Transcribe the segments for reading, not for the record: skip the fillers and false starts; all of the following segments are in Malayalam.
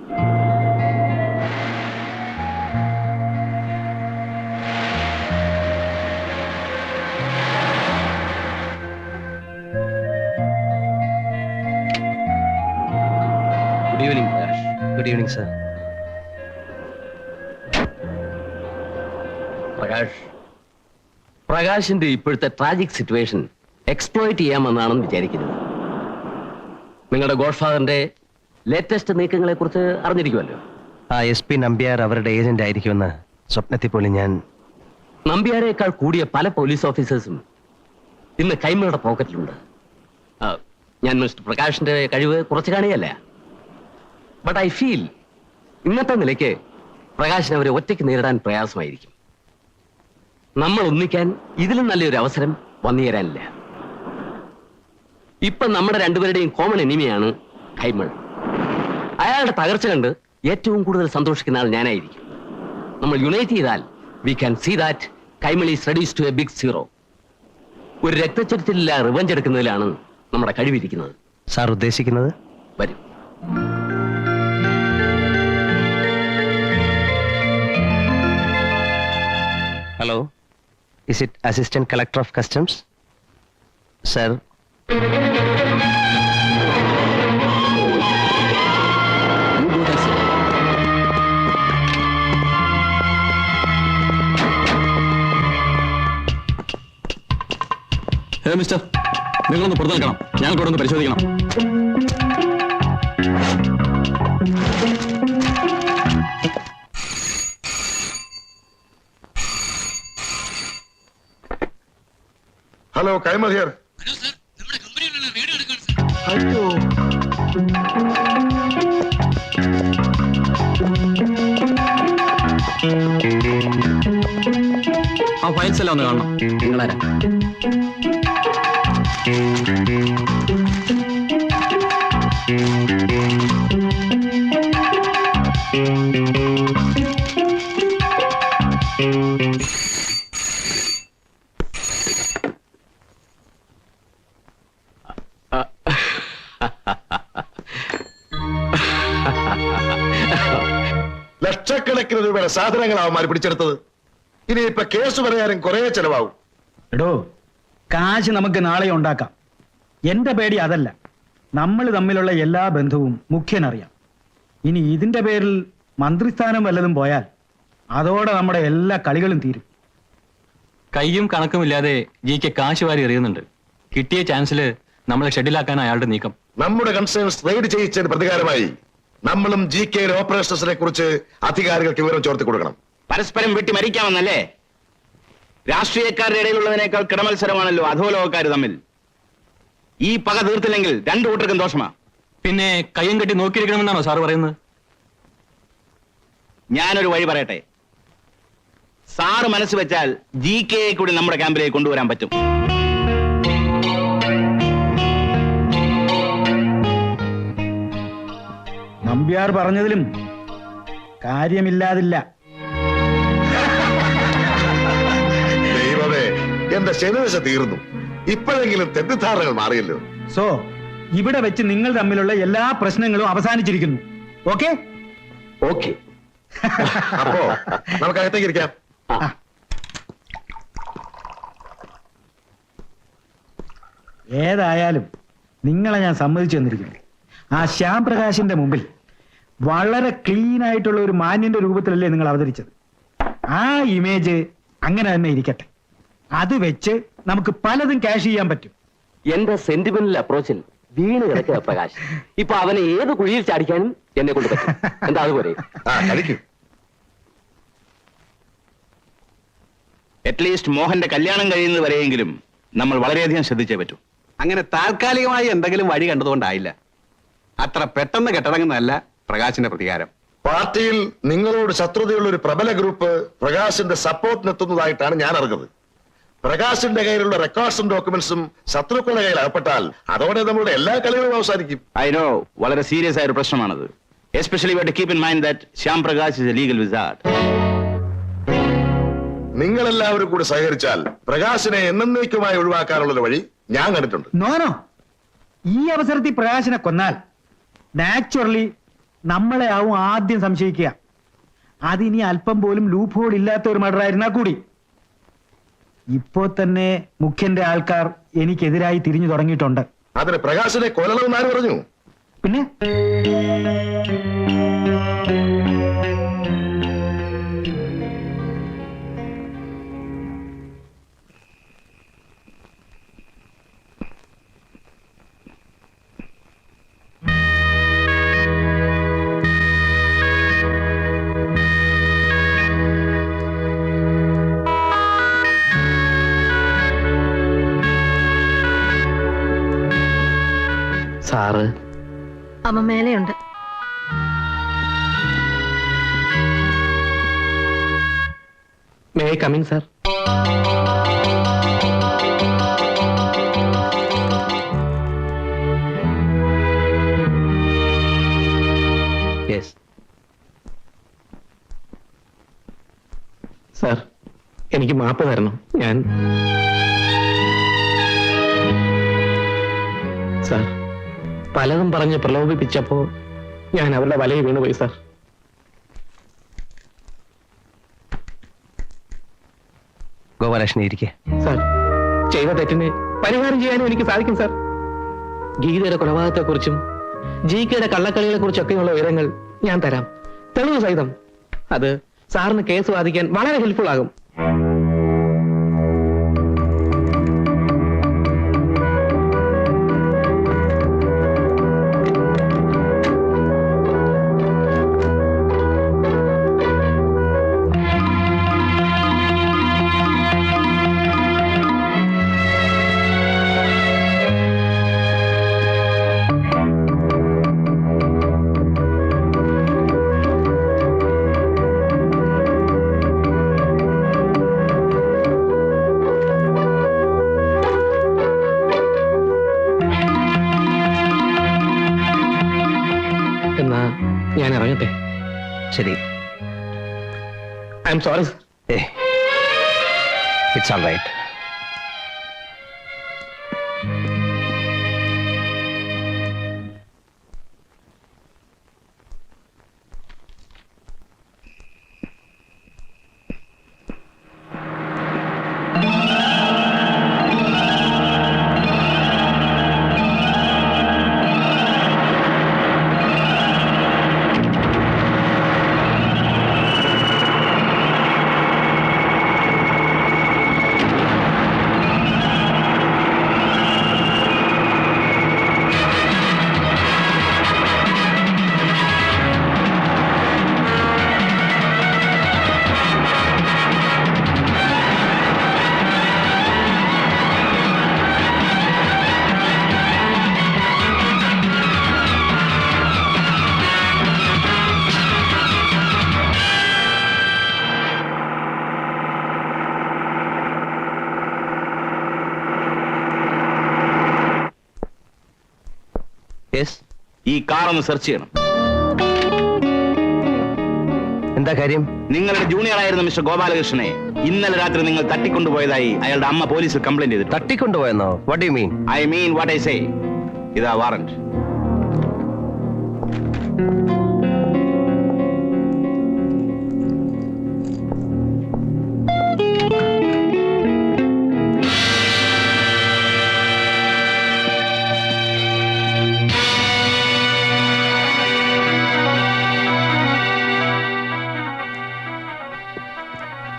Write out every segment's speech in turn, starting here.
Good evening, Prakash. Good evening, sir. പ്രകാശിന്റെ ഇപ്പോഴത്തെ ട്രാജിക് സിറ്റുവേഷൻ എക്സ്പ്ലോയിറ്റ് ചെയ്യാമെന്നാണെന്ന് വിചാരിക്കുന്നത്. നിങ്ങളുടെ ഗോഡ്ഫാദറിന്റെ ലേറ്റസ്റ്റ് നീക്കങ്ങളെ കുറിച്ച് അറിഞ്ഞിരിക്കുമല്ലോ. ആ SP നമ്പ്യാർ അവരുടെ ഏജന്റ് ആയിരിക്കുമെന്ന് സ്വപ്നത്തിൽ പോലും ഞാൻ... നമ്പ്യാരേക്കാൾ കൂടിയ പല പോലീസ് ഓഫീസേഴ്സും ഇന്ന് കൈമളുടെ പോക്കറ്റിലുണ്ട്. ഞാൻ മിസ്റ്റർ പ്രകാശിന്റെ കഴിവ് കുറച്ച് കാണുകയല്ല. ബട്ട് ഐ ഫീൽ ഇന്നത്തെ നിലയ്ക്ക് പ്രകാശിനെ അവരെ ഒറ്റയ്ക്ക് നേരിടാൻ പ്രയാസമായിരിക്കും. നമ്മൾ ഒന്നിക്കാൻ ഇതിലും നല്ലൊരു അവസരം വന്നു തരാനില്ല. ഇപ്പൊ നമ്മുടെ രണ്ടുപേരുടെയും കോമൺ എനിമിയാണ് കൈമൾ. അയാളുടെ തകർച്ച കണ്ട് ഏറ്റവും കൂടുതൽ സന്തോഷിക്കുന്ന ആൾ ഞാനായിരിക്കും. നമ്മൾ യുണൈറ്റ് ചെയ്താൽ we can see that Kaimal is reduced to a big zero. ഒരു രക്തച്ചൊരിച്ചിലില്ല റിവഞ്ച് എടുക്കുന്നതിലാണ് നമ്മുടെ കഴിവിരിക്കുന്നത്. സാർ ഉദ്ദേശിക്കുന്നത്? വരും. Hello, is it Assistant Collector of Customs? Sir. Hey mister, നിങ്ങളൊന്ന് പുറത്തു നിൽക്കണം. ഞങ്ങൾക്ക് ഇവിടെ ഒന്ന് പരിശോധിക്കണം. Hello, Kaimal here. അയ്യോ, ആ ഫയൽസ് എല്ലാം ഒന്ന് കാണണം. നിങ്ങളാരാ? ലക്ഷക്കണക്കിന് രൂപയുടെ സാധനങ്ങൾ അവന്മാർ പിടിച്ചെടുത്തത്. ഇനി ഇപ്പൊ കേസ് പറയാനും കുറെ ചെലവാകും. എടോ, കാശ് നമുക്ക് നാളെ ഉണ്ടാക്കാം. എന്റെ പേടി അതല്ല. നമ്മൾ തമ്മിലുള്ള എല്ലാ ബന്ധവും മുഖ്യനറിയാം. ഇനി ഇതിന്റെ പേരിൽ മന്ത്രിസ്ഥാനം വല്ലതും പോയാൽ അതോടെ നമ്മുടെ എല്ലാ കളികളും തീരും. കയ്യും കണക്കുമില്ലാതെ ജിക്ക് കാശ് വാരി എറിയുന്നുണ്ട്. കിട്ടിയ ചാൻസില് നമ്മളെ ഷെഡിലാക്കാൻ അയാളുടെ നീക്കം. നമ്മുടെ കൺസേൺസ് റെയ്ഡ് ചെയ്യിച്ചതിന് പ്രതികാരമായി നമ്മളും GK ഓപ്പറേഷൻസിനെ കുറിച്ച് അധികാരികൾക്ക് വിവരം ചോർത്തി കൊടുക്കണം. പരസ്പരം വെട്ടി മരിക്കാമെന്നല്ലേ? രാഷ്ട്രീയക്കാരുടെ ഇടയിലുള്ളതിനേക്കാൾ കിടമത്സരമാണല്ലോ അധോലോകക്കാർ തമ്മിൽ. ഈ പക തീർത്തില്ലെങ്കിൽ രണ്ടു കൂട്ടർക്കും ദോഷമാ. പിന്നെ കയ്യും കെട്ടി നോക്കിയിരിക്കണമെന്നാണോ സാറ് പറയുന്നത്? ഞാനൊരു വഴി പറയട്ടെ. സാറ് മനസ്സ് വെച്ചാൽ GK കൂടി നമ്മുടെ ക്യാമ്പിലേക്ക് കൊണ്ടുവരാൻ പറ്റും. നമ്പ്യാർ പറഞ്ഞതിലും കാര്യമില്ലാതില്ല. ദൈവമേ, എന്റെ ശനിദശ തീർന്നു. ഇപ്പോഴെങ്കിലും തെറ്റിദ്ധാരണകൾ മാറിയല്ലോ. സോ ഇവിടെ വെച്ച് നിങ്ങൾ തമ്മിലുള്ള എല്ലാ പ്രശ്നങ്ങളും അവസാനിച്ചിരിക്കുന്നു. ഓക്കെ? ഓക്കെ. അപ്പോ നമുക്ക് അകത്തേക്ക് ഇരിക്കാം. ഏതായാലും നിങ്ങളെ ഞാൻ സമ്മതിച്ചു തന്നിരിക്കുന്നു. ആ ശ്യാം പ്രകാശിന്റെ മുമ്പിൽ വളരെ ക്ലീൻ ആയിട്ടുള്ള ഒരു മാന്യന്റെ രൂപത്തിലല്ലേ നിങ്ങൾ അവതരിച്ചത്. ആ ഇമേജ് അങ്ങനെ തന്നെ ഇരിക്കട്ടെ. അത് വെച്ച് നമുക്ക് പലതും ക്യാഷ് ചെയ്യാൻ പറ്റും. എന്റെ സെന്റിമെന്റൽ അപ്രോച്ചിൽ വീണ് കിടക്കുക പ്രകാശ്. ഇപ്പൊ അവനെ ഏത് കുഴിയിൽ ചാടിക്കാനും എന്നെ കൊണ്ട് പറ്റും. എന്താ അതുപോലെ? അറ്റ്ലീസ്റ്റ് മോഹന്റെ കല്യാണം കഴിയുന്നത് വരെയെങ്കിലും നമ്മൾ വളരെയധികം ശ്രദ്ധിച്ചേ പറ്റൂ. അങ്ങനെ താൽക്കാലികമായി എന്തെങ്കിലും വഴി കണ്ടതുകൊണ്ടായില്ല. അത്ര പെട്ടെന്ന് കെട്ടടങ്ങുന്നതല്ല പ്രകാശിന്റെ പ്രതികാരം. പാർട്ടിയിൽ നിങ്ങളോട് ശത്രുതയുള്ള ഒരു പ്രബല ഗ്രൂപ്പ് പ്രകാശിന്റെ സപ്പോർട്ടിനെത്തുന്നതായിട്ടാണ് ഞാൻ അറിഞ്ഞത്. പ്രകാശിന്റെ കയ്യിലുള്ള റെക്കോർഡ്സും ഡോക്യുമെന്റ്സും ശത്രുക്കളുടെ കയ്യിൽ അകപ്പെട്ടാൽ അതോടെ നമ്മുടെ എല്ലാ കളികളും അവസാനിക്കും. ഐ നോ, വളരെ സീരിയസ് ആയ ഒരു പ്രശ്നമാണത്. Especially we have to keep in mind that Shyam Prakash is a legal wizard. നിങ്ങളെല്ലാവരും കൂടി സഹകരിച്ചാൽ പ്രകാശിനെ എന്നേക്കുമായി ഒഴിവാക്കാനുള്ള വഴി ഞാൻ കണ്ടിട്ടുണ്ട്. നോനോ, ഈ അവസരത്തിൽ പ്രകാശിനെ കൊന്നാൽ നാച്ചുറലി നമ്മളെ ആവും ആദ്യം സംശയിക്കുക. അതിനി അല്പം പോലും ലൂപ്പ് ഹോൾ ഇല്ലാത്ത ഒരു മർഡർ ആയിരുന്നാ കൂടി. ഇപ്പോ തന്നെ മുഖ്യന്റെ ആൾക്കാർ എനിക്കെതിരായി തിരിഞ്ഞു തുടങ്ങിയിട്ടുണ്ട്. അതിന് പ്രകാശിനെ കൊല്ലണമെന്ന് ആര് പറഞ്ഞു? പിന്നെ സാറ് അമ്മ മേലെയുണ്ട്. May I coming sir? Yes. Sir, എനിക്ക് മാപ്പ് തരണം. ഞാൻ സാർ പലതും പറഞ്ഞ് പ്രലോഭിപ്പിച്ചപ്പോ ഞാൻ അവരുടെ വലയിൽ വീണുപോയി സാർ. ഗോപാലകൃഷ്ണൻ ഇരിക്കെ. സാർ, ചെയ്ത തെറ്റിന് പരിഹാരം ചെയ്യാനും എനിക്ക് സാധിക്കും സാർ. ഗീതയുടെ കൊലപാതകത്തെക്കുറിച്ചും GK-യുടെ കള്ളക്കളികളെ കുറിച്ചൊക്കെയുള്ള വിവരങ്ങൾ ഞാൻ തരാം, തെളിവ് സഹിതം. അത് സാറിന് കേസ് വാദിക്കാൻ വളരെ ഹെൽപ്ഫുൾ ആകും. എന്നാ ഞാൻ ഇറങ്ങട്ടെ. ശരി. I am sorry. It's all right. Yes. ഈ കാർ ഒന്ന് സെർച്ച് ചെയ്യണം. എന്താ കാര്യം? നിങ്ങളുടെ ജൂനിയർ ആയിരുന്ന മിസ്റ്റർ ഗോപാലകൃഷ്ണനെ ഇന്നലെ രാത്രി നിങ്ങൾ തട്ടിക്കൊണ്ടുപോയതായി അയാളുടെ അമ്മ പോലീസിൽ കംപ്ലൈന്റ് ചെയ്തിട്ട്. തട്ടിക്കൊണ്ടുപോയെന്നോ? What do you mean? I mean what I say. ഇതാ warrant.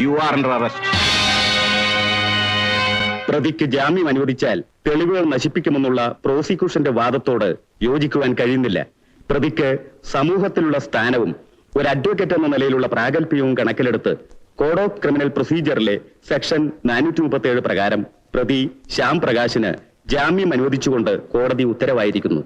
You are under arrest. പ്രതിക്ക് ജാമ്യം അനുവദിച്ചാൽ തെളിവുകൾ നശിപ്പിക്കുമെന്നുള്ള പ്രോസിക്യൂഷന്റെ വാദത്തോട് യോജിക്കുവാൻ കഴിയുന്നില്ല. പ്രതിക്ക് സമൂഹത്തിലുള്ള സ്ഥാനവും ഒരു അഡ്വക്കേറ്റ് എന്ന നിലയിലുള്ള പ്രാഗൽഭ്യവും കണക്കിലെടുത്ത് കോഡ് ഓഫ് ക്രിമിനൽ പ്രൊസീജിയറിലെ സെക്ഷൻ 437 പ്രകാരം പ്രതി ശ്യാം പ്രകാശിന് ജാമ്യം അനുവദിച്ചുകൊണ്ട് കോടതി ഉത്തരവായിരിക്കുന്നു.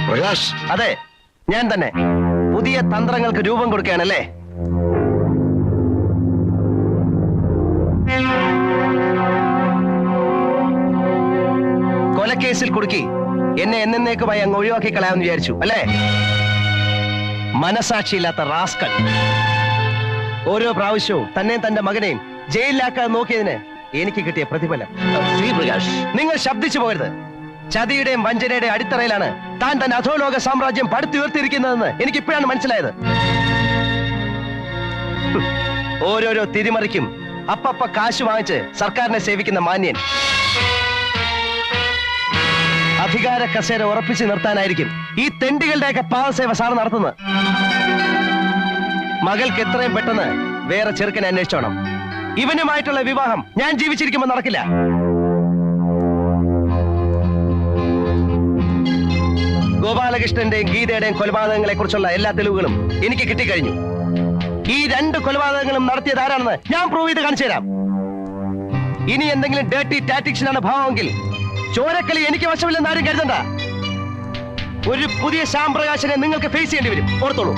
പ്രകാശ്, അതെ, ഞാൻ തന്നെ. പുതിയ തന്ത്രങ്ങൾക്ക് രൂപം കൊടുക്കുകയാണല്ലേ? കൊലക്കേസിൽ കുടുക്കി എന്നെ എന്നേക്കുമായി അങ്ങ് ഒഴിവാക്കി കളയാമെന്ന് വിചാരിച്ചു അല്ലേ? മനസാക്ഷിയില്ലാത്ത റാസ്കൽ. ഓരോ പ്രാവശ്യവും തന്നെയും തന്റെ മകനെയും ജയിലിലാക്കാൻ നോക്കിയതിന് എനിക്ക് കിട്ടിയ പ്രതിഫലം. ശ്രീ പ്രകാശ്, നിങ്ങൾ ശബ്ദിച്ചു പോകരുത്. ചതിയുടെയും വഞ്ചനയുടെയും അടിത്തറയിലാണ് താൻ തന്റെ അധോലോക സാമ്രാജ്യം പടുത്തുയർത്തിയിരിക്കുന്നതെന്ന് എനിക്ക് ഇപ്പോഴാണ് മനസ്സിലായത്. ഓരോരോ തിരിമറിക്കും അപ്പപ്പ കാശ് വാങ്ങിച്ച് സർക്കാരിനെ സേവിക്കുന്ന മാന്യൻ അധികാര കസേര ഉറപ്പിച്ച് നിർത്താനായിരിക്കും ഈ തെണ്ടികളുടെയൊക്കെ പാദസേവ സാർ നടത്തുന്നത്. മകൾക്ക് എത്രയും പെട്ടെന്ന് വേറെ ചെറുക്കനെ അന്വേഷിച്ചോണം. ഇവനുമായിട്ടുള്ള വിവാഹം ഞാൻ ജീവിച്ചിരിക്കുമ്പോൾ നടക്കില്ല. ഗോപാലകൃഷ്ണന്റെയും ഗീതയുടെയും കൊലപാതകങ്ങളെ കുറിച്ചുള്ള എല്ലാ തെളിവുകളും എനിക്ക് കിട്ടിക്കഴിഞ്ഞു. ഈ 2 കൊലപാതകങ്ങളും നടത്തിയത് ആരാണെന്ന് ഞാൻ പ്രൂവ് ചെയ്ത് കാണിച്ചു തരാം. ഇനി എന്തെങ്കിലും ഡേർട്ടി ടാറ്റിക്സിനാണ് ഭാവമെങ്കിൽ ചോരക്കളി എനിക്ക് വശമില്ലെന്ന് ആരും കരുതണ്ട. ഒരു പുതിയ ശ്യാം പ്രകാശിനെ നിങ്ങൾക്ക് ഫേസ് ചെയ്യേണ്ടി വരും, ഓർത്തോളൂ.